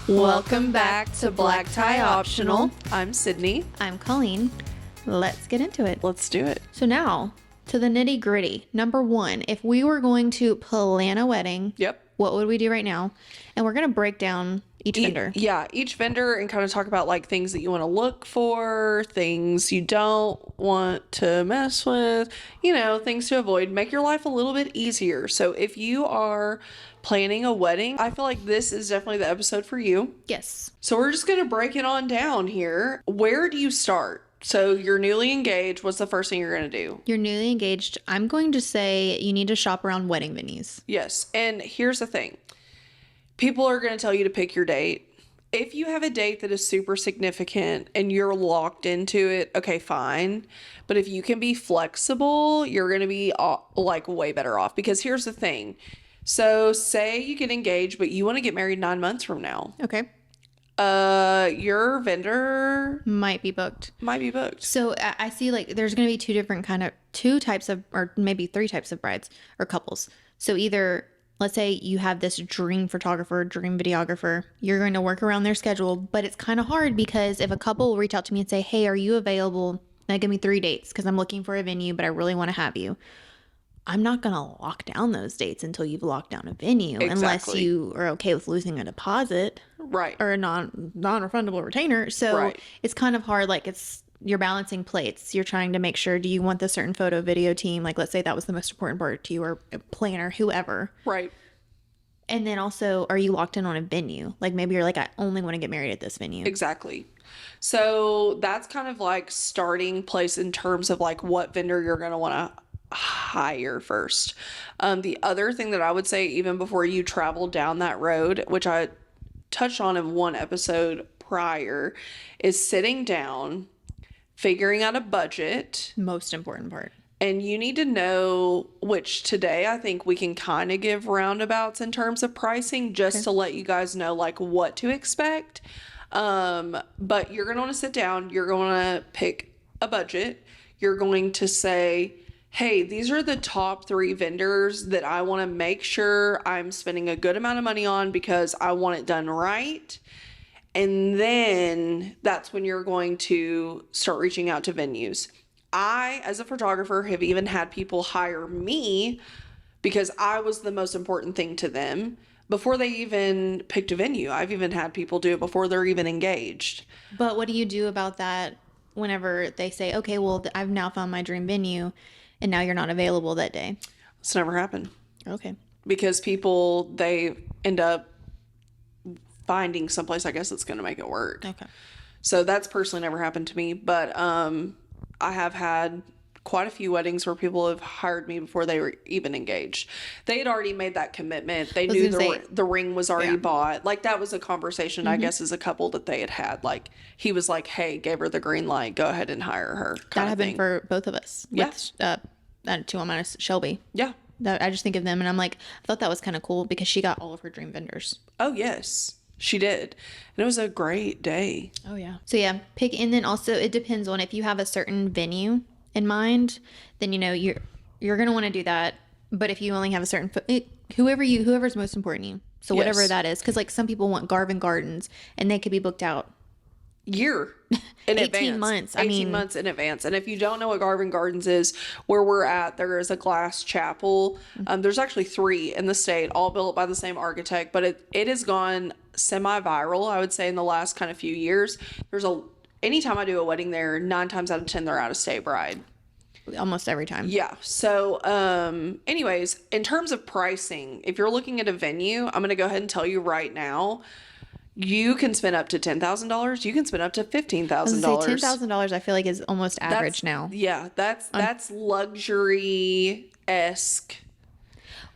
Welcome back to Black Tie Optional. I'm Sydney. I'm Colleen. Let's get into it. Let's do it. So now, to the nitty gritty. Number one, if we were going to plan a wedding, what would we do right now? And we're going to break down each vendor. Yeah, each vendor, and kind of talk about like things that you want to look for, things you don't want to mess with, things to avoid, make your life a little bit easier. So if you are planning a wedding, I feel like this is definitely the episode for you. Yes. So we're just going to break it on down here. Where do you start? So you're newly engaged. What's the first thing you're going to do? You're newly engaged. I'm going to say you need to shop around wedding venues. Yes. And here's the thing. People are going to tell you to pick your date. If you have a date that is super significant and you're locked into it, okay, fine. But if you can be flexible, you're going to be like way better off. Because here's the thing. So say you get engaged, but you want to get married 9 months from now. Okay. Your vendor might be booked. So I see like there's going to be two types of, or maybe three types of brides or couples. So either, let's say you have this dream photographer, dream videographer, you're going to work around their schedule, but it's kind of hard because if a couple will reach out to me and say, hey, are you available? Now give me 3 dates because I'm looking for a venue, but I really want to have you. I'm not going to lock down those dates until you've locked down a venue, unless you are okay with losing a deposit. Right. Or a non-refundable retainer. So It's kind of hard. Like you're balancing plates. You're trying to make sure, do you want the certain photo video team? Like, let's say that was the most important part to you, or a planner, whoever. Right. And then also, are you locked in on a venue? Like maybe you're like, I only want to get married at this venue. Exactly. So that's kind of like starting place in terms of like what vendor you're going to want to hire first. The other thing that I would say, even before you travel down that road, which I touched on in one episode prior, is sitting down, figuring out a budget. Most important part. And you need to know, which today I think we can kind of give roundabouts in terms of pricing, just to let you guys know like what to expect. But you're going to want to sit down, you're going to pick a budget. You're going to say, hey, these are the top 3 vendors that I want to make sure I'm spending a good amount of money on because I want it done right. And then that's when you're going to start reaching out to venues. I, as a photographer, have even had people hire me because I was the most important thing to them before they even picked a venue. I've even had people do it before they're even engaged. But what do you do about that whenever they say, okay, well, I've now found my dream venue, and now you're not available that day? It's never happened. Okay. Because people, they end up finding someplace, I guess, that's going to make it work. Okay. So that's personally never happened to me. But I have had quite a few weddings where people have hired me before they were even engaged. They had already made that commitment. They knew the ring was already bought. Like that was a conversation, I guess, as a couple that they had. Like he was like, hey, gave her the green light. Go ahead and hire her. That happened for both of us. Yeah. With 2 on minus Shelby. Yeah. I just think of them and I'm like, I thought that was kind of cool because she got all of her dream vendors. Oh, yes. She did. And it was a great day. Oh, yeah. So, yeah, pick. And then also it depends on if you have a certain venue in mind, then, you're going to want to do that. But if you only have a certain, whoever's most important to you. So whatever that is. Because like some people want Garvin Gardens and they could be booked out year in 18 months. 18 months in advance. And if you don't know what Garvin Gardens is, where we're at, there is a glass chapel. There's actually 3 in the state, all built by the same architect, but it has gone semi-viral, I would say, in the last kind of few years. Anytime I do a wedding there, 9 times out of 10, they're out of state bride. Almost every time. Yeah. So, anyways, in terms of pricing, if you're looking at a venue, I'm going to go ahead and tell you right now, you can spend up to $10,000. You can spend up to $15,000. $10,000 I feel like is almost average now. Yeah, that's luxury-esque.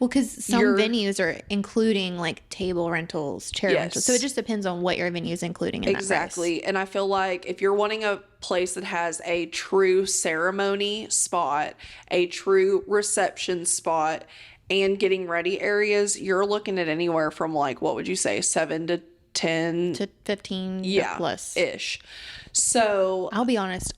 Well, because some venues are including like table rentals, chair rentals. So it just depends on what your venue is including in that price. And I feel like if you're wanting a place that has a true ceremony spot, a true reception spot, and getting ready areas, you're looking at anywhere from like, what would you say, 7 to 10 to 15 plus ish. So I'll be honest,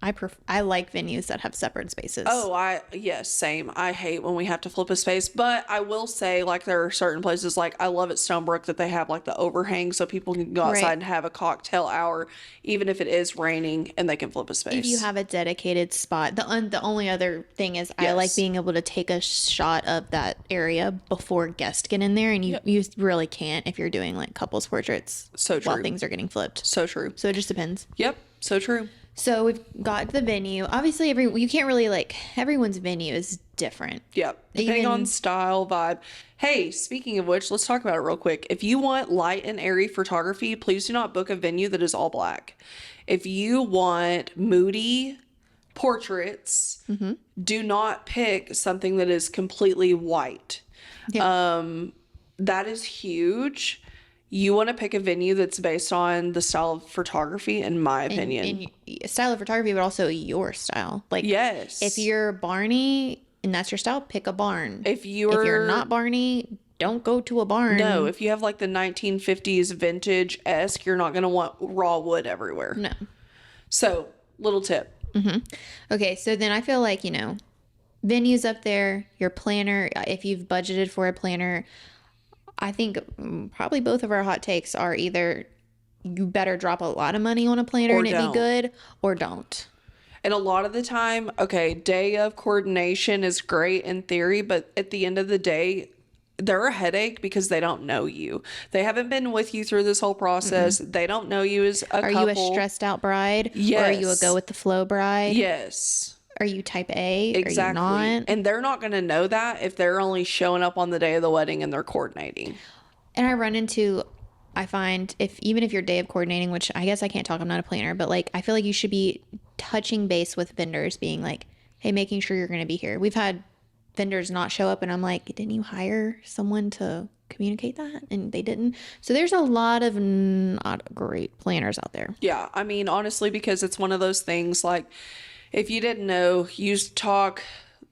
I like venues that have separate spaces. Oh, yes, same. I hate when we have to flip a space, but I will say, like, there are certain places, like, I love at Stonebrook that they have, like, the overhang so people can go outside Right. and have a cocktail hour, even if it is raining, and they can flip a space. If you have a dedicated spot, the only other thing is I like Yes. being able to take a shot of that area before guests get in there, and you really can't if you're doing like couples portraits So while true. things are getting flipped. So true. So it just depends. Yep, so true. So we've got the venue. Obviously, you can't really like everyone's venue is different. Yep. Depending on Even- style, vibe. Hey, speaking of which, let's talk about it real quick. If you want light and airy photography, please do not book a venue that is all black. If you want moody portraits, do not pick something that is completely white. Yeah. That is huge. You want to pick a venue that's based on the style of photography, in my opinion. And style of photography, but also your style. Like, Yes. if you're Barney and that's your style, pick a barn. If you're not Barney, don't go to a barn. No, if you have like the 1950s vintage-esque, you're not going to want raw wood everywhere. No. So, little tip. Okay, so then I feel like, venues up there, your planner, if you've budgeted for a planner, I think probably both of our hot takes are either you better drop a lot of money on a planner Or and it don't. be good, or don't. And a lot of the time, okay, day of coordination is great in theory, but at the end of the day, they're a headache because they don't know you. They haven't been with you through this whole process. They don't know you as a Are couple. you a stressed out bride? Or are you a Yes. go with the flow bride? Yes. Are you type A? Exactly. Are you not? And they're not going to know that if they're only showing up on the day of the wedding and they're coordinating. And I find even if you're day of coordinating, which I guess I can't talk, I'm not a planner, but like I feel like you should be touching base with vendors, being like, hey, making sure you're going to be here. We've had vendors not show up and I'm like, didn't you hire someone to communicate that? And they didn't. So there's a lot of not great planners out there. Yeah, I mean, honestly, because it's one of those things like if you didn't know, you talk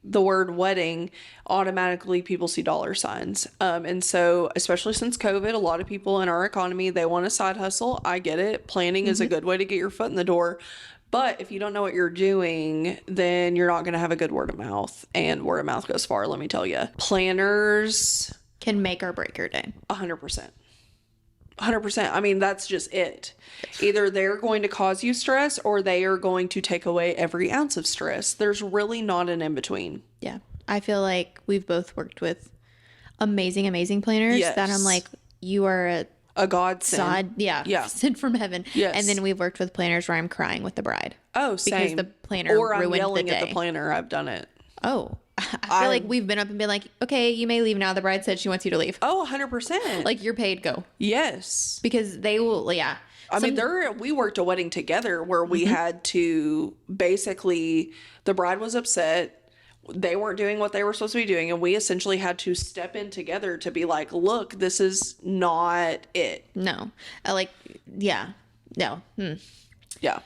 the word wedding, automatically people see dollar signs. And so, especially since COVID, a lot of people in our economy, they want a side hustle. I get it. Planning is a good way to get your foot in the door. But if you don't know what you're doing, then you're not going to have a good word of mouth. And word of mouth goes far, let me tell you. Planners, Can make or break your day. 100%. 100%. I mean, that's just it. Either they're going to cause you stress or they are going to take away every ounce of stress. There's really not an in between. Yeah. I feel like we've both worked with amazing planners that I'm Yes. like, you are A godsend. God, yeah, sent from heaven. Yes. And then we've worked with planners where I'm crying with the bride. Oh, same. the planner or I'm ruined the yelling at day. the planner. I've done it. Oh, I feel like we've been up and been like, okay, you may leave now. The bride said she wants you to leave. Oh, 100%. Like, you're paid, go. yes. Because they will, yeah. I mean, we worked a wedding together where we had to basically, the bride was upset. They weren't doing what they were supposed to be doing. And we essentially had to step in together to be like, look, this is not it. No. Yeah. No. Yeah.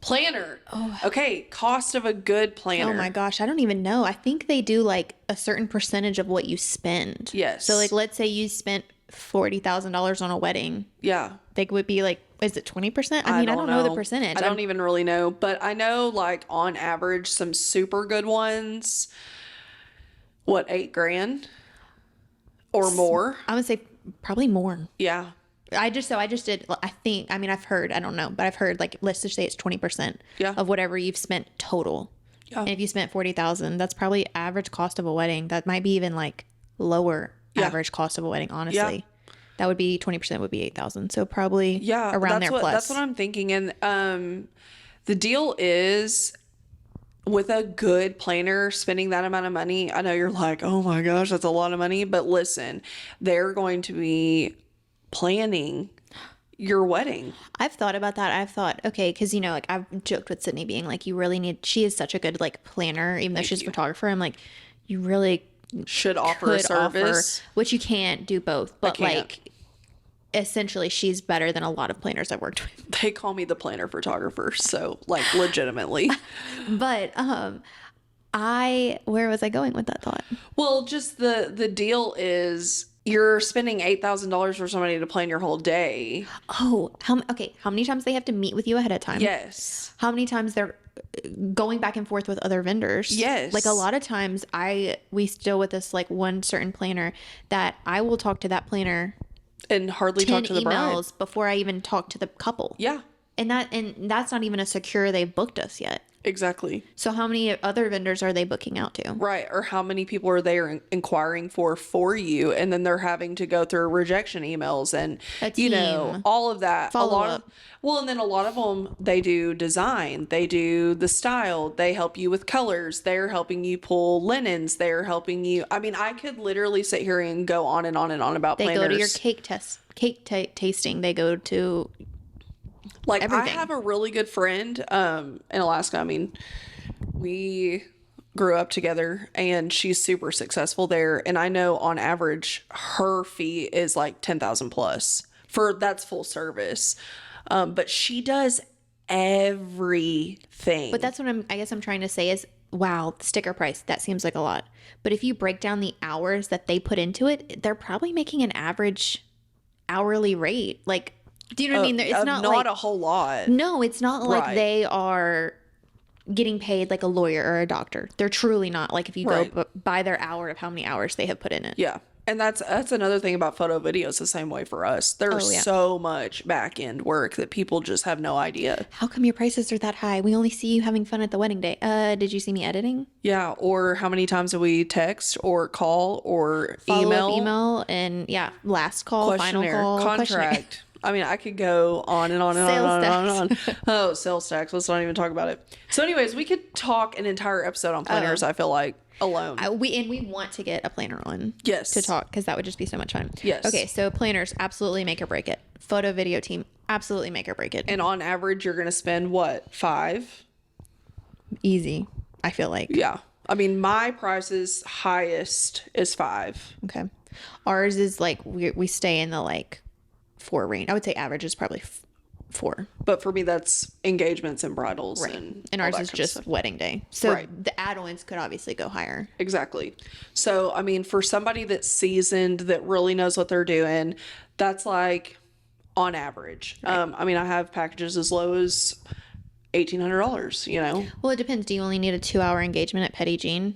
Planner. Okay. Cost of a good planner. Oh my gosh. I don't even know. I think they do like a certain percentage of what you spend. Yes. So like, let's say you spent $40,000 on a wedding. Yeah. They would be like, is it 20%? I mean, I don't know the percentage. I don't even really know, but I know like on average, some super good ones, what, $8,000 or more? I would say probably more. Yeah. I just did, I mean, I've heard, I don't know, but I've heard like, let's just say it's 20% Yeah. of whatever you've spent total. Yeah. And if you spent 40,000, that's probably average cost of a wedding. That might be even like lower average cost of a wedding, honestly. Yeah. That would be 20% would be 8,000. So probably around there plus. That's what I'm thinking. And the deal is with a good planner spending that amount of money, I know you're like, oh my gosh, that's a lot of money. But listen, they're going to be planning your wedding. I've thought about that. I've thought, okay, because, like I've joked with Sydney being like, she is such a good like planner, even though she's a photographer. I'm like, you really Should offer a service. which you can't do both. But can't. like, essentially, she's better than a lot of planners I've worked with. They call me the planner photographer. So like legitimately. But where was I going with that thought? Well, just the deal is, you're spending $8,000 for somebody to plan your whole day. Oh, how many times they have to meet with you ahead of time? Yes. How many times they're going back and forth with other vendors? Yes. Like a lot of times we still with this like one certain planner that I will talk to that planner And hardly 10 talk to the bride. emails before I even talk to the couple. Yeah, And that's not even a secure they've booked us yet. exactly. So how many other vendors are they booking out to? Right. Or how many people are they inquiring for you, and then they're having to go through rejection emails and, A you know, team. all of that. Follow up. And then a lot of them, they do design, they do the style, they help you with colors, they're helping you pull linens, they're helping you. I mean, I could literally sit here and go on and on and on about They planners. go to your tasting. They go to Like, everything. I have a really good friend in Alaska. I mean, we grew up together, and she's super successful there. And I know on average her fee is like 10,000 plus that's full service. But she does everything. But that's what I guess I'm trying to say is, wow, sticker price, that seems like a lot. But if you break down the hours that they put into it, they're probably making an average hourly rate. Like, do you know what I mean? It's not like a whole lot. No, it's not like Right. they are getting paid like a lawyer or a doctor. They're truly not. Like if you Right. go by their hour of how many hours they have put in it. Yeah. And that's another thing about photo videos the same way for us. There's yeah. so much back end work that people just have no idea. How come your prices are that high? We only see you having fun at the wedding day. Did you see me editing? Yeah. Or how many times do we text or call or Follow-up email and last call, final questionnaire, call, questionnaire. contract. I mean, I could go on and on and on and on and on. Sales Oh, sales tax. Let's not even talk about it. So anyways, we could talk an entire episode on planners, I feel like, alone. We want to get a planner on. Yes. To talk because that would just be so much fun. Yes. Okay, so planners absolutely make or break it. Photo video team absolutely make or break it. And on average, you're going to spend what, 5? Easy, I feel like. Yeah. I mean, my price's highest is 5. Okay. Ours is like we stay in the like 4 range. I would say average is probably 4. But for me, that's engagements and bridals. Right. And And all ours that is kind of just stuff. wedding day. So Right. the add-ons could obviously go higher. Exactly. So, I mean, for somebody that's seasoned, that really knows what they're doing, that's like on average. I mean, I have packages as low as $1,800, you know? Well, it depends. Do you only need a 2-hour engagement at Petty Jean?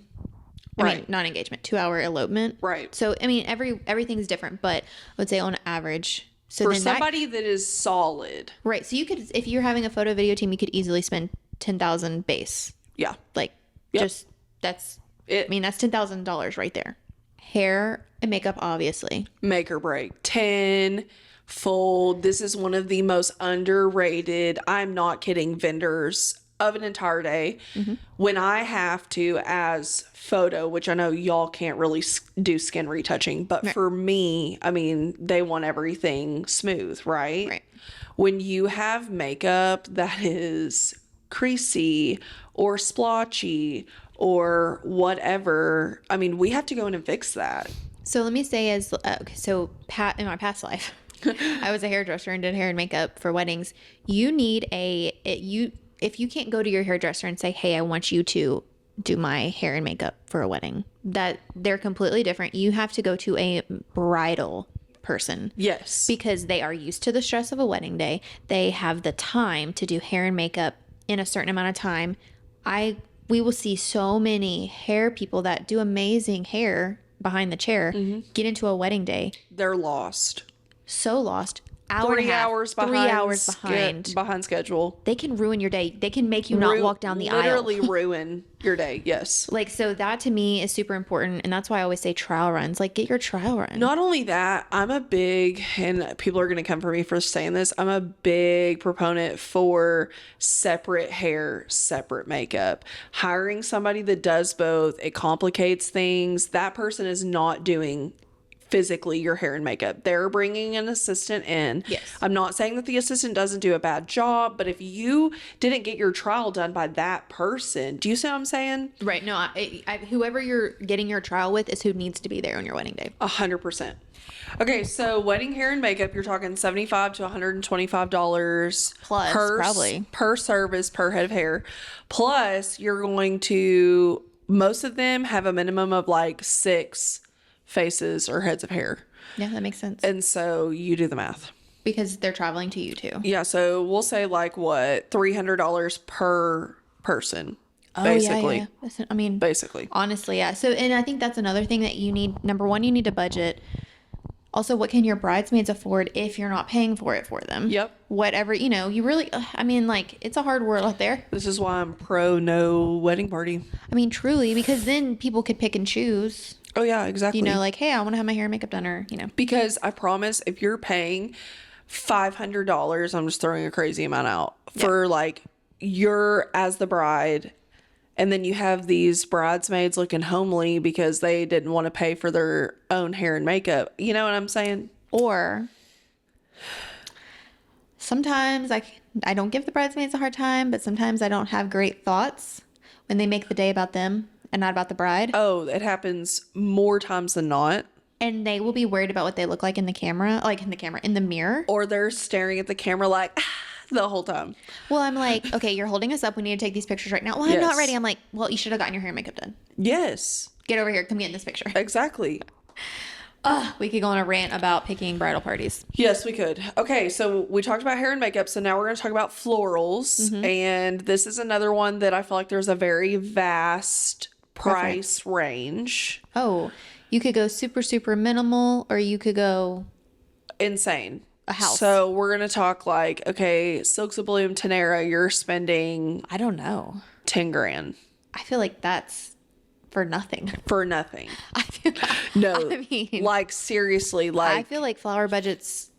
I mean, Right. not engagement, 2-hour elopement. Right. So, I mean, everything's different, but I would say on average. So For then somebody that is solid. right. So you could, if you're having a photo video team, you could easily spend 10,000 base. Yeah. Like just that's It I mean, that's $10,000 right there. Hair and makeup, obviously. make or break. 10 fold. This is one of the most underrated, I'm not kidding, vendors of an entire day. When I have to, as photo, which I know y'all can't really do skin retouching, but for me, I mean, they want everything smooth, right? Right. When you have makeup that is creasy or splotchy or whatever, I mean, we have to go in and fix that. So let me say okay, so in my past life, I was a hairdresser and did hair and makeup for weddings. You need if you can't go to your hairdresser and say, "Hey, I want you to do my hair and makeup for a wedding," that they're completely different. You have to go to a bridal person. Yes. Because they are used to the stress of a wedding day. They have the time to do hair and makeup in a certain amount of time. We will see so many hair people that do amazing hair behind the chair get into a wedding day They're lost. so lost. Hour and a 3 half, hours 3 behind. hours behind. Behind schedule. They can ruin your day. They can make you not walk down the aisle. Literally ruin your day. Yes. Like, so that to me is super important. And that's why I always say trial runs. Like, get your trial run. Not only that, I'm a big, and people are going to come for me for saying this, I'm a big proponent for separate hair, separate makeup. Hiring somebody that does both, it complicates things. That person is not doing physically your hair and makeup. They're bringing an assistant in. Yes. I'm not saying that the assistant doesn't do a bad job, but if you didn't get your trial done by that person, do you see what I'm saying? Right. No, whoever you're getting your trial with is who needs to be there on your wedding day. 100%. Okay, so wedding hair and makeup, you're talking $75 to $125 Plus, probably. per service per head of hair. Plus, you're going to, most of them have a minimum of like 6 faces or heads of hair. Yeah, that makes sense. And so you do the math. Because they're traveling to you too. Yeah, so we'll say like what, $300 per person, basically. Yeah. I mean, Basically. honestly, yeah. So, and I think that's another thing that you need. Number one, you need to budget. Also, what can your bridesmaids afford if you're not paying for it for them? Yep. Whatever, you really, I mean, like, it's a hard world out there. This is why I'm pro no wedding party. I mean, truly, because then people could pick and choose. Oh, yeah, exactly. Like, hey, I want to have my hair and makeup done, or. Because I promise if you're paying $500, I'm just throwing a crazy amount out for like you're as the bride, and then you have these bridesmaids looking homely because they didn't want to pay for their own hair and makeup. You know what I'm saying? Or sometimes I don't give the bridesmaids a hard time, but sometimes I don't have great thoughts when they make the day about them and not about the bride. Oh, it happens more times than not. And they will be worried about what they look like in the mirror. Or they're staring at the camera like the whole time. Well, I'm like, okay, you're holding us up. We need to take these pictures right now. Well, I'm not ready. I'm like, well, you should have gotten your hair and makeup done. Yes. Get over here. Come get in this picture. Exactly. We could go on a rant about picking bridal parties. Yes, we could. Okay, so we talked about hair and makeup, so now we're going to talk about florals. And this is another one that I feel like there's a very vast price range. Oh, you could go super, super minimal, or you could go insane. A house. So we're going to talk like, okay, Silks of Bloom Tenera, you're spending, I don't know, 10 grand. I feel like that's for nothing. For nothing. No, I mean, like seriously, like I feel like flower budgets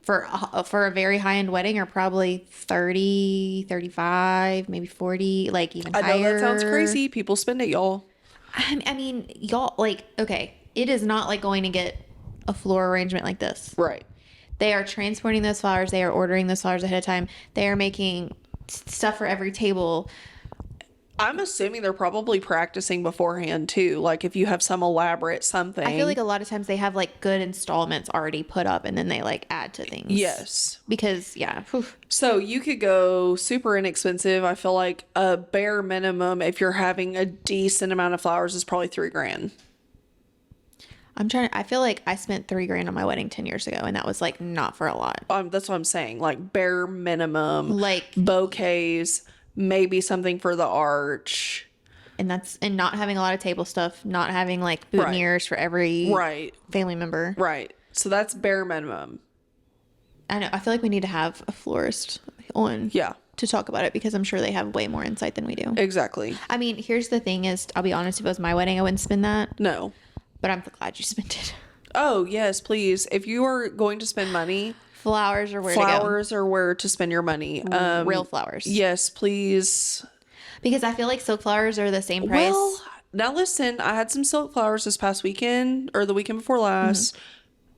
for a very high-end wedding are probably 30, 35, maybe 40, like even higher. I know that sounds crazy. People spend it, y'all. I mean, y'all, like, okay, it is not like going to get a floral arrangement like this. Right. They are transporting those flowers. They are ordering those flowers ahead of time. They are making stuff for every table. I'm assuming they're probably practicing beforehand too. Like if you have some elaborate something. I feel like a lot of times they have like good installments already put up and then they like add to things. Yes. Because yeah. Whew. So you could go super inexpensive. I feel like a bare minimum if you're having a decent amount of flowers is probably $3,000. I feel like I spent $3,000 on my wedding 10 years ago and that was like not for a lot. That's what I'm saying. Like bare minimum, like bouquets, maybe something for the arch. And not having a lot of table stuff, not having like boutonnieres for every family member. Right. So that's bare minimum. I know. I feel like we need to have a florist on. Yeah. To talk about it because I'm sure they have way more insight than we do. Exactly. I mean, here's the thing is, I'll be honest, if it was my wedding, I wouldn't spend that. No. But I'm glad you spent it. Oh, yes, please. If you are going to spend money, flowers are where to go. Flowers are where to spend your money. Real flowers. Yes, please. Because I feel like silk flowers are the same price. Well, now listen, I had some silk flowers this past weekend or the weekend before last. Mm-hmm.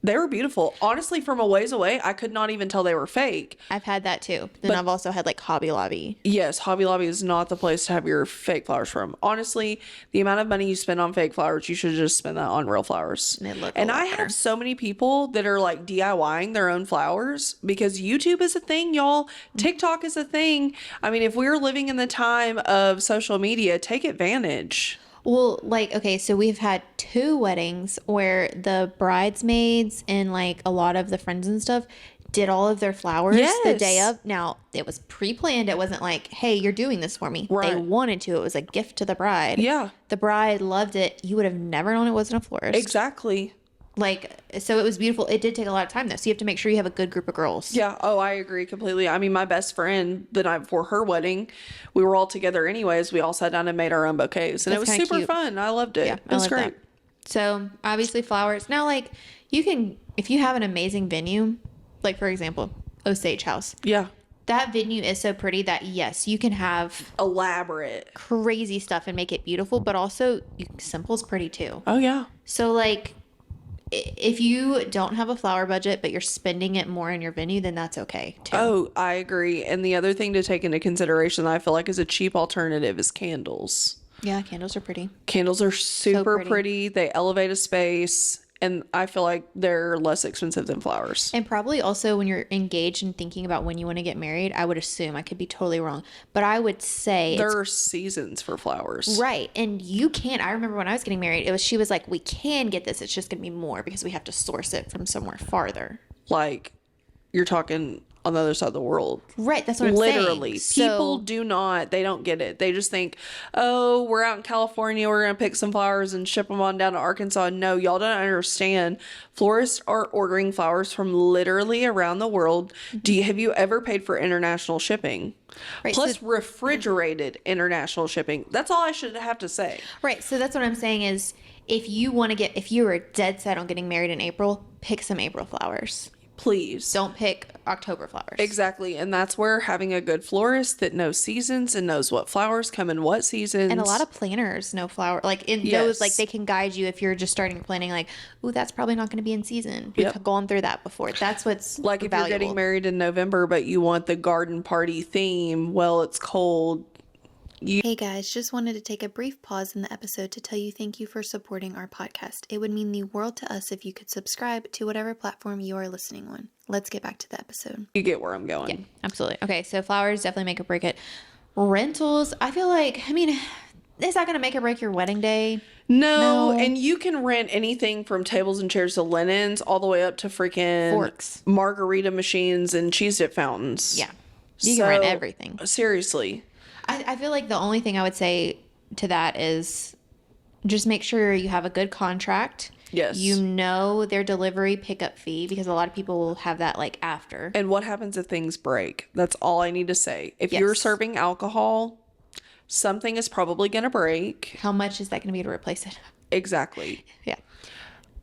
They were beautiful. Honestly, from a ways away, I could not even tell they were fake. I've had that too. Then I've also had like Hobby Lobby. Yes, Hobby Lobby is not the place to have your fake flowers from. Honestly, the amount of money you spend on fake flowers, you should just spend that on real flowers. And I have so many people that are like DIYing their own flowers because YouTube is a thing, y'all. TikTok is a thing. I mean, if we're living in the time of social media, take advantage. Well, like, okay, so we've had 2 weddings where the bridesmaids and like a lot of the friends and stuff did all of their flowers the day of. Now, it was pre-planned. It wasn't like, hey, you're doing this for me. Right. They wanted to. It was a gift to the bride. Yeah. The bride loved it. You would have never known it wasn't a florist. Exactly. Like, so it was beautiful. It did take a lot of time though. So you have to make sure you have a good group of girls. Yeah. Oh, I agree completely. I mean, my best friend the night before her wedding, we were all together anyways. We all sat down and made our own bouquets and it was super fun. I loved it. Yeah, it was great. That. So obviously flowers. Now, like you can, if you have an amazing venue, like for example, Osage House. Yeah. That venue is so pretty that yes, you can have elaborate, crazy stuff and make it beautiful, but also simple is pretty too. Oh yeah. So like, if you don't have a flower budget, but you're spending it more in your venue, then that's okay too. Oh, I agree. And the other thing to take into consideration that I feel like is a cheap alternative is candles. Yeah, candles are pretty. Candles are super pretty. They elevate a space and I feel like they're less expensive than flowers. And probably also when you're engaged and thinking about when you want to get married, I would assume, I could be totally wrong, but I would say There are seasons for flowers. right. And you can't, I remember when I was getting married, she was like, we can get this. It's just going to be more because we have to source it from somewhere farther. Like, you're talking on the other side of the world. Right. That's what I'm Literally. saying. People they don't get it. They just think, oh, we're out in California. We're going to pick some flowers and ship them on down to Arkansas. No, y'all don't understand. Florists are ordering flowers from literally around the world. Have you ever paid for international shipping? Right, Plus refrigerated international shipping. That's all I should have to say. Right. So that's what I'm saying is if you were dead set on getting married in April, pick some April flowers. Please. Don't pick October flowers. Exactly. And that's where having a good florist that knows seasons and knows what flowers come in what seasons. And a lot of planners know flower. Like in those, like they can guide you if you're just starting planning, like, ooh, that's probably not going to be in season. We've gone through that before. That's what's like if valuable. you're getting married in November, but you want the garden party theme, well, it's cold. Hey guys, just wanted to take a brief pause in the episode to tell you thank you for supporting our podcast. It would mean the world to us if you could subscribe to whatever platform you are listening on. Let's get back to the episode. You get where I'm going. Yeah, absolutely. Okay, so flowers definitely make or break it. Rentals, I feel like, is that going to make or break your wedding day? No, and you can rent anything from tables and chairs to linens all the way up to freaking forks, margarita machines, and cheese dip fountains. Yeah, you can rent everything. Seriously. I feel like the only thing I would say to that is just make sure you have a good contract. Yes. You know their delivery pickup fee because a lot of people will have that like after. And what happens if things break? That's all I need to say. If you're serving alcohol, something is probably going to break. How much is that going to be to replace it? Exactly. Yeah.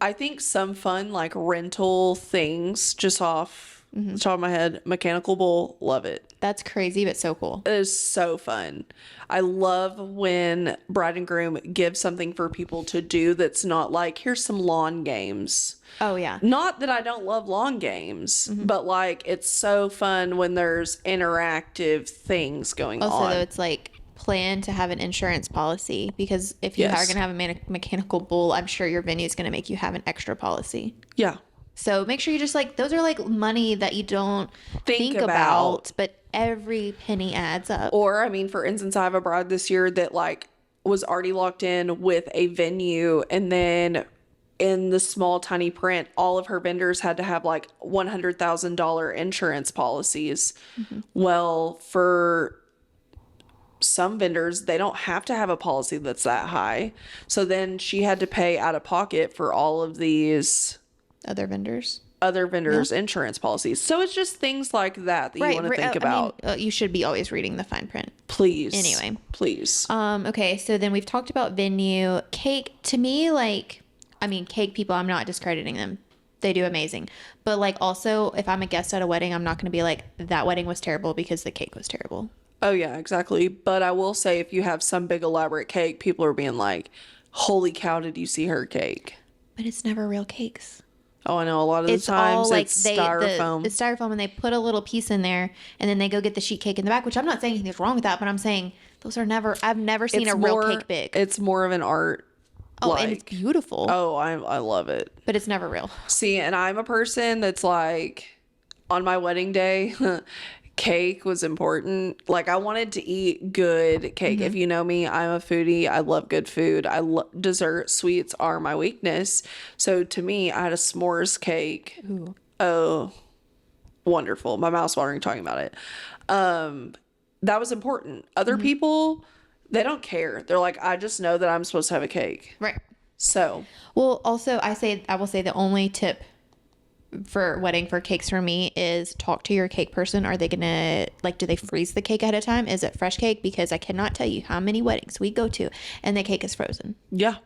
I think some fun like rental things just off the top of my head, mechanical bull, love it. That's crazy, but so cool. It is so fun. I love when bride and groom give something for people to do that's not like, here's some lawn games. Oh, yeah. Not that I don't love lawn games, but like it's so fun when there's interactive things going on. Also, though, it's like plan to have an insurance policy because if you are going to have a mechanical bull, I'm sure your venue is going to make you have an extra policy. Yeah. So make sure you just like, those are like money that you don't think about, but every penny adds up. Or, for instance, I have a bride this year that like was already locked in with a venue, and then in the small tiny print, all of her vendors had to have like $100,000 insurance policies. Well, for some vendors, they don't have to have a policy that's that high. So then she had to pay out of pocket for all of these other vendors insurance policies. So it's just things like that you want to think about. You should be always reading the fine print. Please. Anyway. Please. Okay, so then we've talked about venue. Cake, to me, like, cake people, I'm not discrediting them. They do amazing. But like also, if I'm a guest at a wedding, I'm not going to be like, that wedding was terrible because the cake was terrible. Oh yeah, exactly. But I will say if you have some big elaborate cake, people are being like, holy cow, did you see her cake? But it's never real cakes. Oh, I know. A lot of the times all like it's styrofoam. The styrofoam, and they put a little piece in there, and then they go get the sheet cake in the back, which I'm not saying anything's wrong with that, but I'm saying I've never seen a real cake big. It's more of an art. Oh, and it's beautiful. Oh, I love it. But it's never real. See, and I'm a person that's like, on my wedding day, cake was important. Like I wanted to eat good cake. If you know me, I'm a foodie. I love good food. Dessert, sweets are my weakness. So to me, I had a s'mores cake. Ooh. Oh, wonderful. My mouth's watering talking about it. That was important. Other people, they don't care. They're like, I just know that I'm supposed to have a cake. Right. So. Well, also I will say the only tip for wedding for cakes for me is talk to your cake person. Are they gonna do they freeze the cake ahead of time? Is it fresh cake? Because I cannot tell you how many weddings we go to and the cake is frozen. Yeah.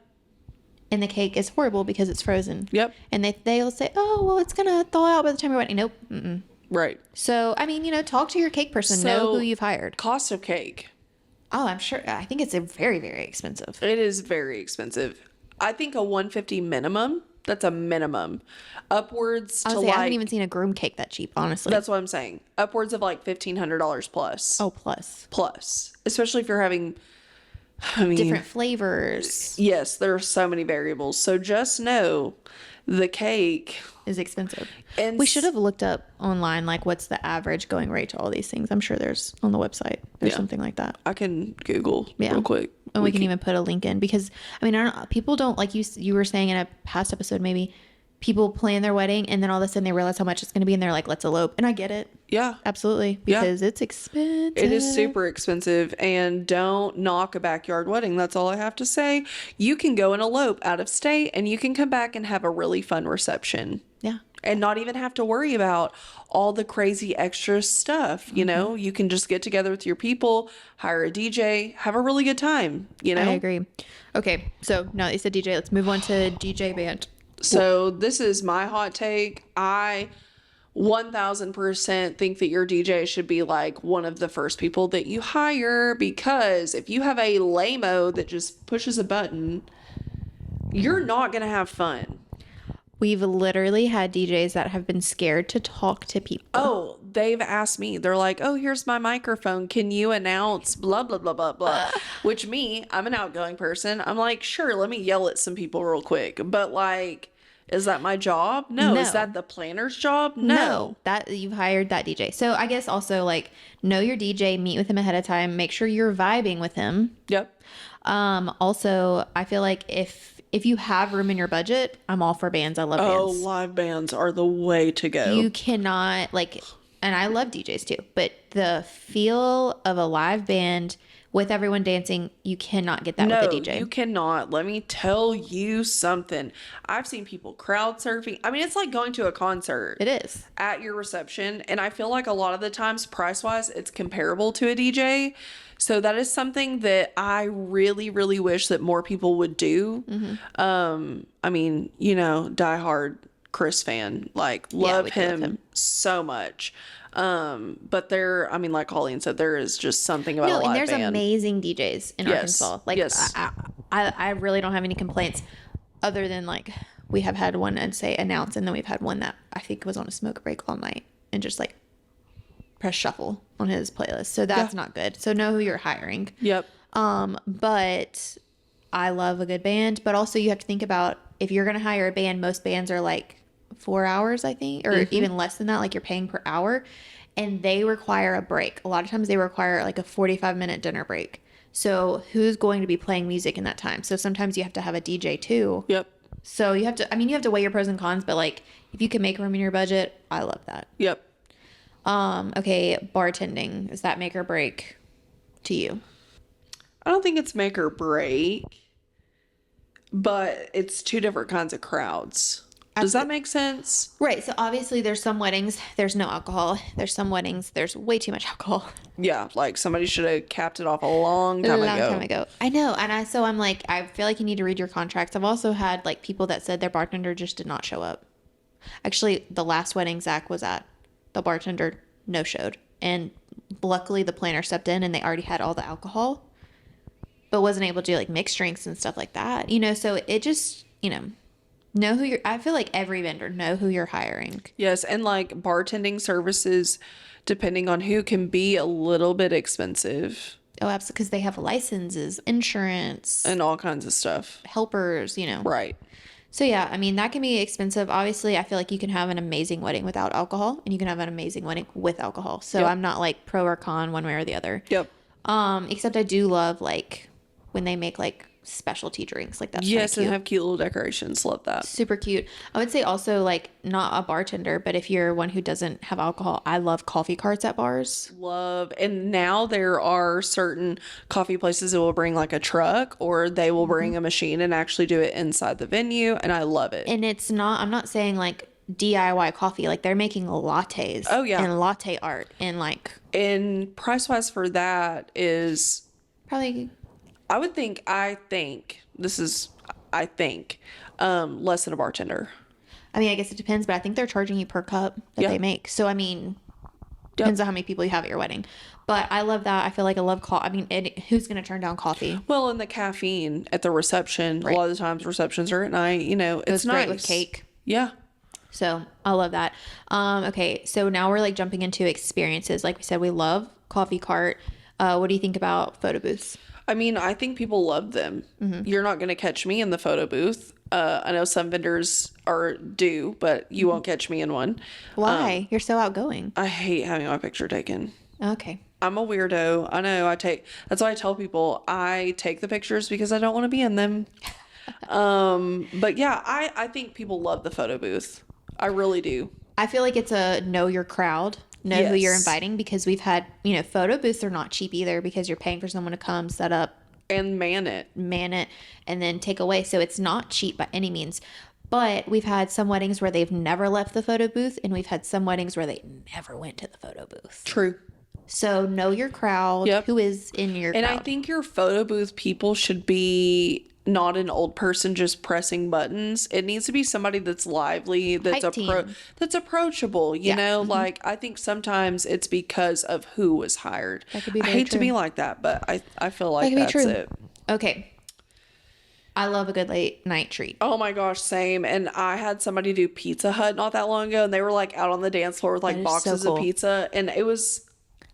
And the cake is horrible because it's frozen. Yep. And they'll say, oh, well, it's gonna thaw out by the time you're wedding. Nope. Mm-mm. Right. So talk to your cake person. Know who you've hired. Cost of cake. Oh, I'm sure. I think it's a very, very expensive. It is very expensive. I think a $150 minimum. That's a minimum. Upwards to I haven't even seen a groom cake that cheap, honestly. That's what I'm saying. Upwards of like $1,500 plus. Oh, plus. Plus. Especially if you're having I mean, different flavors. yes, there are so many variables. So just know the cake Is expensive. and We should have looked up online, like what's the average going rate to all these things. I'm sure there's on the website. There's Yeah. something like that. I can Google Yeah. real quick. And we can even put a link in because I mean, I don't, people don't like you were saying in a past episode, maybe people plan their wedding and then all of a sudden they realize how much it's going to be and they're like, let's elope. And I get it. Yeah. Absolutely. Yeah. Because it's expensive. It is super expensive, and don't knock a backyard wedding. That's all I have to say. You can go and elope out of state and you can come back and have a really fun reception. Yeah. And not even have to worry about all the crazy extra stuff. You know, you can just get together with your people, hire a DJ, have a really good time, you know? I agree. Okay. So now that you said DJ, let's move on to DJ band. So this is my hot take. I 1000% think that your DJ should be like one of the first people that you hire, because if you have a lame-o that just pushes a button, you're not going to have fun. We've literally had DJs that have been scared to talk to people. Oh, they've asked me. They're like, oh, here's my microphone. Can you announce blah, blah, blah, blah, blah. Which I'm an outgoing person. I'm like, sure, let me yell at some people real quick. But like, is that my job? No. Is that the planner's job? No. That you've hired that DJ. So I guess also like know your DJ, meet with him ahead of time, make sure you're vibing with him. Yep. Also, I feel like if you have room in your budget, I'm all for bands. I love bands. Oh, live bands are the way to go. You cannot like, and I love DJs too, but the feel of a live band with everyone dancing, you cannot get that with a DJ. You cannot. Let me tell you something. I've seen people crowd surfing. I mean, it's like going to a concert. It is. At your reception. And I feel like a lot of the times, price-wise, it's comparable to a DJ. So that is something that I really, really wish that more people would do. I mean, you know, diehard Chris fan. Like, love him so much. But I mean, like Colleen said, there is just something about a live and there's band. amazing DJs in Arkansas. Like, I really don't have any complaints other than like we have had one and say announce, and then we've had one that I think was on a smoke break all night and just like press shuffle on his playlist. So that's not good. So know who you're hiring. Yep. But I love a good band, but also you have to think about if you're going to hire a band, most bands are like 4 hours, I think, or even less than that. Like you're paying per hour, and they require a break. A lot of times they require like a 45-minute dinner break. So who's going to be playing music in that time? So sometimes you have to have a DJ too. Yep. So you have to weigh your pros and cons, but like if you can make room in your budget, I love that. Yep. Okay, bartending, is that make or break to you? I don't think it's make or break, but it's two different kinds of crowds. Does that make sense? Right. So obviously there's some weddings, there's no alcohol. There's some weddings, there's way too much alcohol. Yeah. Like somebody should have capped it off a long time ago. I know. And I'm like, I feel like you need to read your contracts. I've also had like people that said their bartender just did not show up. Actually, the last wedding Zach was at, the bartender no-showed. And luckily the planner stepped in and they already had all the alcohol, but wasn't able to do like mixed drinks and stuff like that. You know, so it just, you know who I feel like every vendor know who you're hiring. Yes. And like bartending services, depending on who, can be a little bit expensive. Oh, absolutely. Because they have licenses, insurance, and all kinds of stuff. Helpers, you know. Right. So yeah, I mean, that can be expensive. Obviously, I feel like you can have an amazing wedding without alcohol and you can have an amazing wedding with alcohol. So I'm not like pro or con one way or the other. Yep. Except I do love like when they make like specialty drinks, like that's yes, cute. And have cute little decorations. Love that. Super cute. I would say also like not a bartender, but if you're one who doesn't have alcohol, I love coffee carts at bars. Love. And now there are certain coffee places that will bring like a truck, or they will bring a machine and actually do it inside the venue, and I love it. And I'm not saying like DIY coffee, like they're making lattes. Oh yeah. And latte art and like. And price wise for that is probably. I think less than a bartender. I mean, I guess it depends, but I think they're charging you per cup that they make. So, I mean, depends on how many people you have at your wedding. But I love that. I feel like I love coffee. I mean, who's going to turn down coffee? Well, and the caffeine at the reception, right. A lot of the times receptions are at night, you know, it's nice. Great with cake. Yeah. So, I love that. Okay, so now we're like jumping into experiences. Like we said, we love coffee cart. What do you think about photo booths? I mean, I think people love them. You're not going to catch me in the photo booth. I know some vendors do, but you won't catch me in one. Why? You're so outgoing. I hate having my picture taken. Okay. I'm a weirdo. I know. That's why I tell people I take the pictures because I don't want to be in them. But yeah, I think people love the photo booth. I really do. I feel like it's a know your crowd, know who you're Yes. inviting, because we've had, photo booths are not cheap either, because you're paying for someone to come, set up, And man it. and then take away. So it's not cheap by any means. But we've had some weddings where they've never left the photo booth, and we've had some weddings where they never went to the photo booth. True. So know your crowd, Yep. who is in your And crowd. I think your photo booth people should be not an old person just pressing buttons. It needs to be somebody that's lively, that's Hype team. that's approachable, you Yeah. know? Like I think sometimes it's because of who was hired. That could be I very hate to be true. like that, but I feel like could be that's true. it. Okay. I love a good late night treat. Oh my gosh, same. And I had somebody do Pizza Hut not that long ago, and they were like out on the dance floor with like That is so boxes cool. of pizza, and it was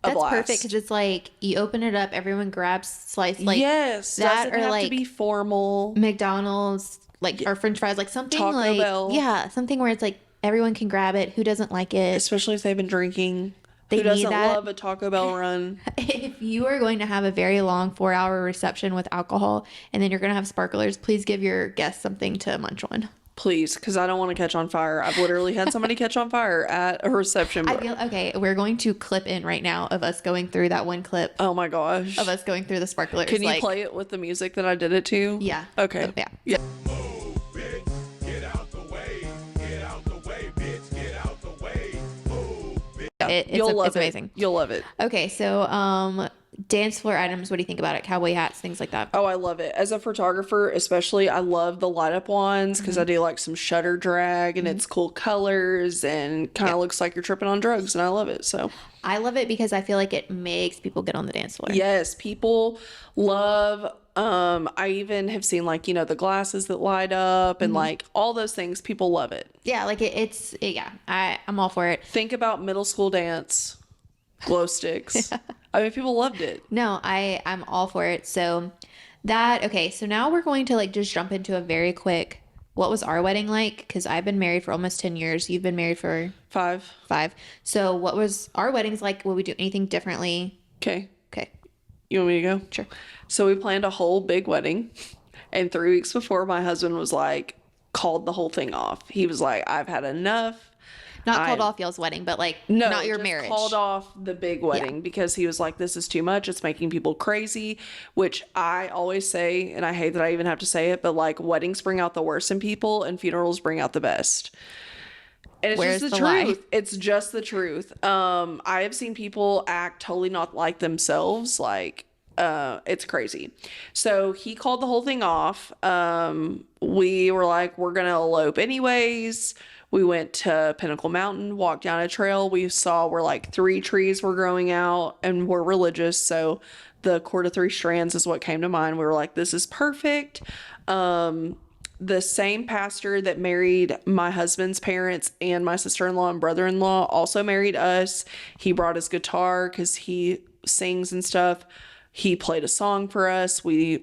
a That's blast. perfect, because it's like you open it up, everyone grabs slice, like yes, that, doesn't or have like to be formal. McDonald's, like or French fries, like something Taco like Bell. yeah, something where it's like everyone can grab it. Who doesn't like it? Especially if they've been drinking. They Who need doesn't that. love a Taco Bell run? If you are going to have a very long 4-hour reception with alcohol, and then you're going to have sparklers, please give your guests something to munch on. Please, because I don't want to catch on fire. I've literally had somebody catch on fire at a reception. I feel okay. We're going to clip in right now of us going through that one clip Oh my gosh. of us going through the sparklers. Can you like, play it with the music that I did it to? Yeah. Okay. Yeah. Yeah. Move, bitch, get out the way. Get out the way, bitch, get out the way. Move, bitch. It's amazing. You'll love it. Okay, so dance floor items. What do you think about it? Cowboy hats, things like that. Oh, I love it. As a photographer, especially, I love the light up ones because I do like some shutter drag and it's cool colors and kind of looks like you're tripping on drugs, and I love it. So, I love it because I feel like it makes people get on the dance floor. yes, people love. I even have seen like, the glasses that light up and like all those things. People love it. Yeah, like I'm all for it. Think about middle school dance, glow sticks. I mean, people loved it. No, I'm all for it. So so now we're going to like just jump into a very quick, what was our wedding like? Because I've been married for almost 10 years. You've been married for 5. 5. So what was our weddings like? Will we do anything differently? Okay. Okay, You want me to go? sure. So we planned a whole big wedding. And 3 weeks before, my husband was like, called the whole thing off. He was like, I've had enough. Not called off y'all's wedding, but like No, not your just marriage. called off the big wedding because he was like, this is too much. It's making people crazy, which I always say, and I hate that I even have to say it, but like weddings bring out the worst in people and funerals bring out the best. And it's Where's just the the lie? truth. It's just the truth. I have seen people act totally not like themselves. Like, it's crazy. So he called the whole thing off. We were like, we're going to elope anyways. We went to Pinnacle Mountain, walked down a trail. We saw where like 3 trees were growing out, and we're religious. So the cord of 3 strands is what came to mind. We were like, this is perfect. The same pastor that married my husband's parents and my sister-in-law and brother-in-law also married us. He brought his guitar because he sings and stuff. He played a song for us. We,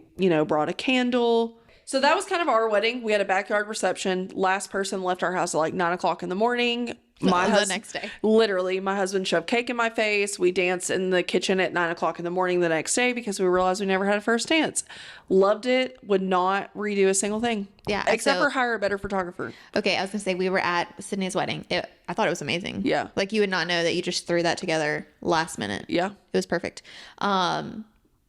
brought a candle. So that was kind of our wedding. We had a backyard reception. Last person left our house at like 9:00 in the morning. The next day. Literally, my husband shoved cake in my face. We danced in the kitchen at 9:00 in the morning the next day because we realized we never had a first dance. Loved it. Would not redo a single thing. Yeah, Except so- for hire a better photographer. Okay, I was gonna say we were at Sydney's wedding. I thought it was amazing. Yeah. Like you would not know that you just threw that together last minute. Yeah. It was perfect.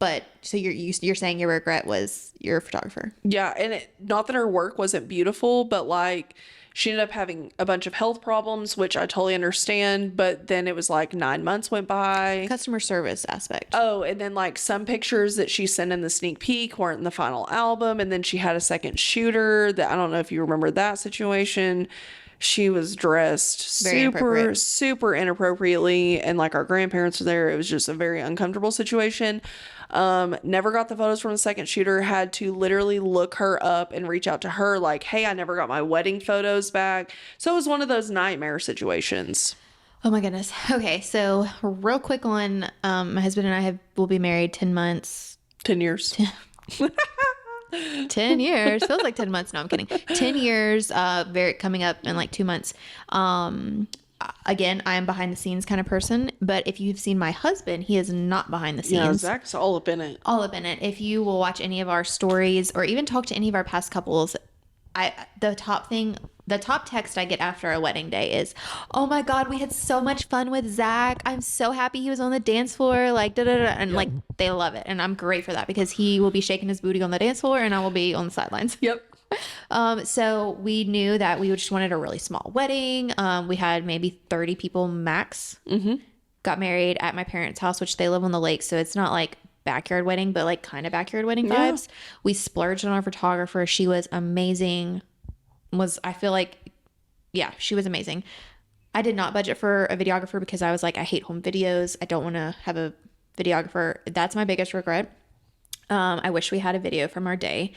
But so you're saying your regret was your photographer. Yeah. And not that her work wasn't beautiful, but like she ended up having a bunch of health problems, which I totally understand. But then it was like 9 months went by. Customer service aspect. Oh, and then like some pictures that she sent in the sneak peek weren't in the final album. And then she had a second shooter that I don't know if you remember that situation. She was dressed Very inappropriate. super inappropriately. And like our grandparents were there. It was just a very uncomfortable situation. Never got the photos from the second shooter, had to literally look her up and reach out to her like, hey, I never got my wedding photos back. So it was one of those nightmare situations. Oh my goodness. Okay, so real quick on my husband and I will be married 10 months 10 years. 10 years feels like 10 months. No, I'm kidding. 10 years, very coming up in like 2 months. Again, I am behind the scenes kind of person, but if you've seen my husband, he is not behind the scenes. Yeah, Zach's all up in it. All up in it. If you will watch any of our stories or even talk to any of our past couples, the top text I get after a wedding day is, "Oh my God, we had so much fun with Zach. I'm so happy he was on the dance floor." Like, da, da, da. And like, they love it. And I'm great for that because he will be shaking his booty on the dance floor and I will be on the sidelines. Yep. So we knew that we just wanted a really small wedding. We had maybe 30 people max. Mm-hmm. Got married at my parents' house, which they live on the lake. So it's not like backyard wedding, but like kind of backyard wedding vibes. We splurged on our photographer. She was amazing. I feel like, yeah, she was amazing. I did not budget for a videographer because I was like, I hate home videos. I don't want to have a videographer. That's my biggest regret. I wish we had a video from our day.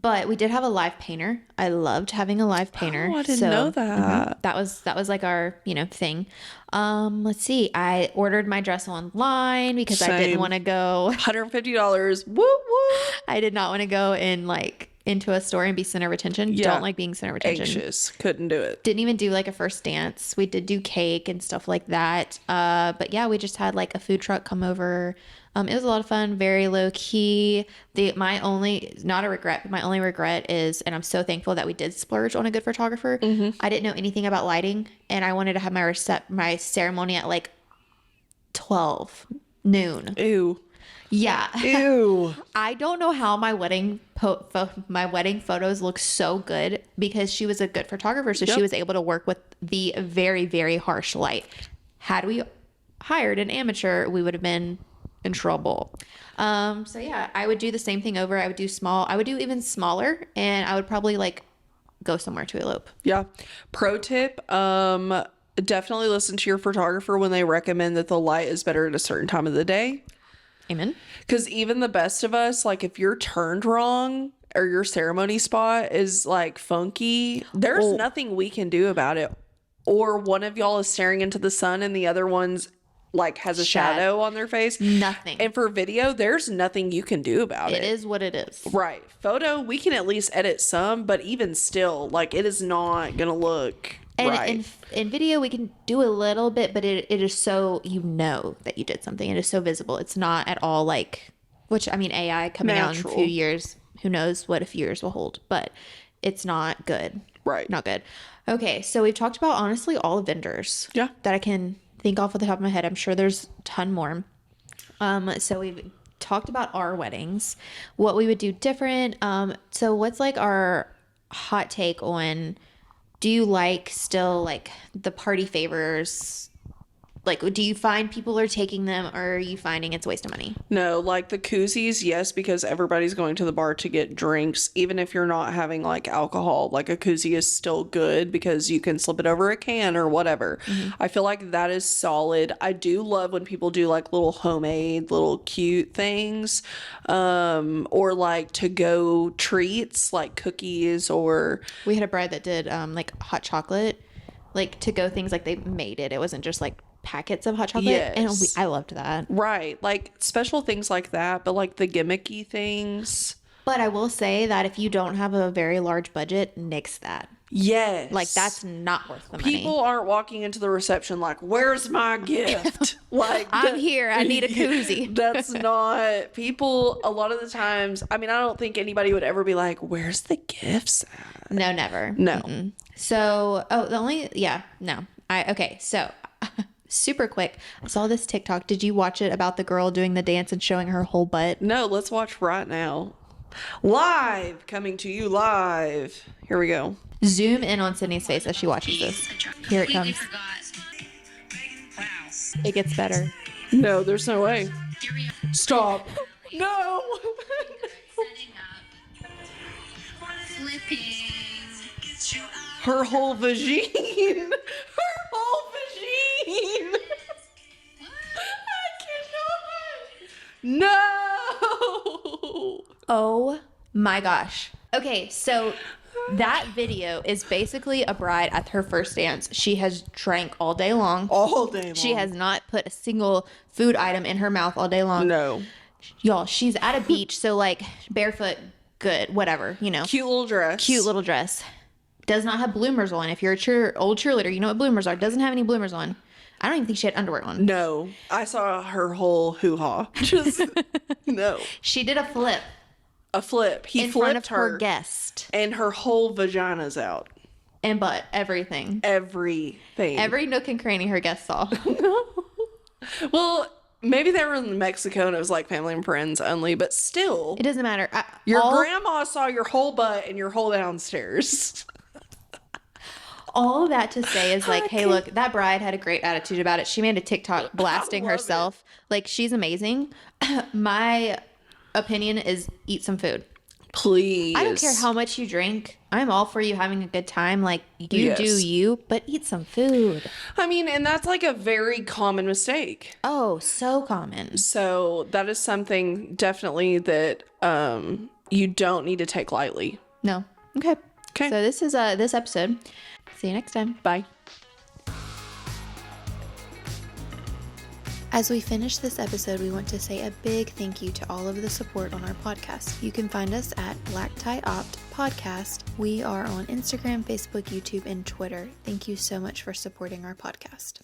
But we did have a live painter. I loved having a live painter. Oh, I didn't know that. That was like our, thing. Let's see. I ordered my dress online because I didn't want to go. $150. Woo woo. I did not want to go into a store and be center of attention. Yeah. Don't like being center of attention. Anxious. Couldn't do it. Didn't even do like a first dance. We did do cake and stuff like that. But yeah, we just had like a food truck come over. It was a lot of fun, very low key. My only regret is, and I'm so thankful that we did splurge on a good photographer. Mm-hmm. I didn't know anything about lighting, and I wanted to have my ceremony at like 12 noon. Ew. Yeah. Ew. I don't know how my wedding photos look so good because she was a good photographer, so she was able to work with the very, very harsh light. Had we hired an amateur, we would have been in trouble. So yeah, I would do the same thing over. I would do even smaller, and I would probably like go somewhere to elope. Yeah. Pro tip, definitely listen to your photographer when they recommend that the light is better at a certain time of the day. Amen. Because even the best of us, like if you're turned wrong or your ceremony spot is like funky, there's nothing we can do about it. Or one of y'all is staring into the sun and the other one's like has a shadow on their face. Nothing. And for video, there's nothing you can do about it. It is what it is. Right. Photo, we can at least edit some, but even still, like it is not going to look right. And in video, we can do a little bit, but it is so, that you did something. It is so visible. It's not at all like, which I mean, AI coming out in a few years, who knows what a few years will hold, but it's not good. Right. Not good. Okay. So we've talked about honestly all the vendors that I can think off of the top of my head. I'm sure there's a ton more. So we've talked about our weddings, what we would do different. So what's like our hot take on, do you like still like the party favors? Like, do you find people are taking them, or are you finding it's a waste of money? No, like the koozies, yes, because everybody's going to the bar to get drinks. Even if you're not having like alcohol, like a koozie is still good because you can slip it over a can or whatever. Mm-hmm. I feel like that is solid. I do love when people do like little homemade, little cute things, or like to go treats like cookies, or we had a bride that did like hot chocolate, like to go things, like they made it. It wasn't just like packets of hot chocolate. Yes. And I loved that. Right. Like special things like that, but like the gimmicky things. But I will say that if you don't have a very large budget, nix that. Yes. Like that's not worth the money. People aren't walking into the reception like, where's my gift? Like I'm here. I need a koozie. That's not people. A lot of the times, I mean, I don't think anybody would ever be like, where's the gifts at? No, never. No. Mm-mm. So, okay. So super quick, I saw this TikTok. Did you watch it about the girl doing the dance and showing her whole butt? No, let's watch right now. Live, coming to you live. Here we go. Zoom in on Sydney's face as she watches this. Here it comes. It gets better. No, there's no way. Stop. No. Her whole vagine. Her whole vagine. I cannot. No. Oh my gosh. Okay, so that video is basically a bride at her first dance. She has drank all day long. All day long. She has not put a single food item in her mouth all day long. No. Y'all, she's at a beach, so like barefoot, good, whatever, you know. Cute little dress. Cute little dress. Does not have bloomers on. If you're a old cheerleader, you know what bloomers are. Doesn't have any bloomers on. I don't even think she had underwear on. No. I saw her whole hoo-ha. Just, no. She did a flip. A flip. He in flipped front of her her. guest. And her whole vagina's out. And butt. Everything. Everything. Every nook and cranny her guest saw. Well, maybe they were in Mexico and it was like family and friends only, but still. It doesn't matter. Your grandma saw your whole butt and your whole downstairs. All of that to say is like, hey, look, that bride had a great attitude about it. She made a TikTok blasting herself. Like, she's amazing. My opinion is eat some food. Please. I don't care how much you drink. I'm all for you having a good time. Like, you Yes. do you, but eat some food. I mean, and that's like a very common mistake. Oh, so common. So that is something definitely that you don't need to take lightly. No. Okay. Okay. So this is this episode. See you next time. Bye. As we finish this episode, we want to say a big thank you to all of the support on our podcast. You can find us at Black Tie Opt Podcast. We are on Instagram, Facebook, YouTube, and Twitter. Thank you so much for supporting our podcast.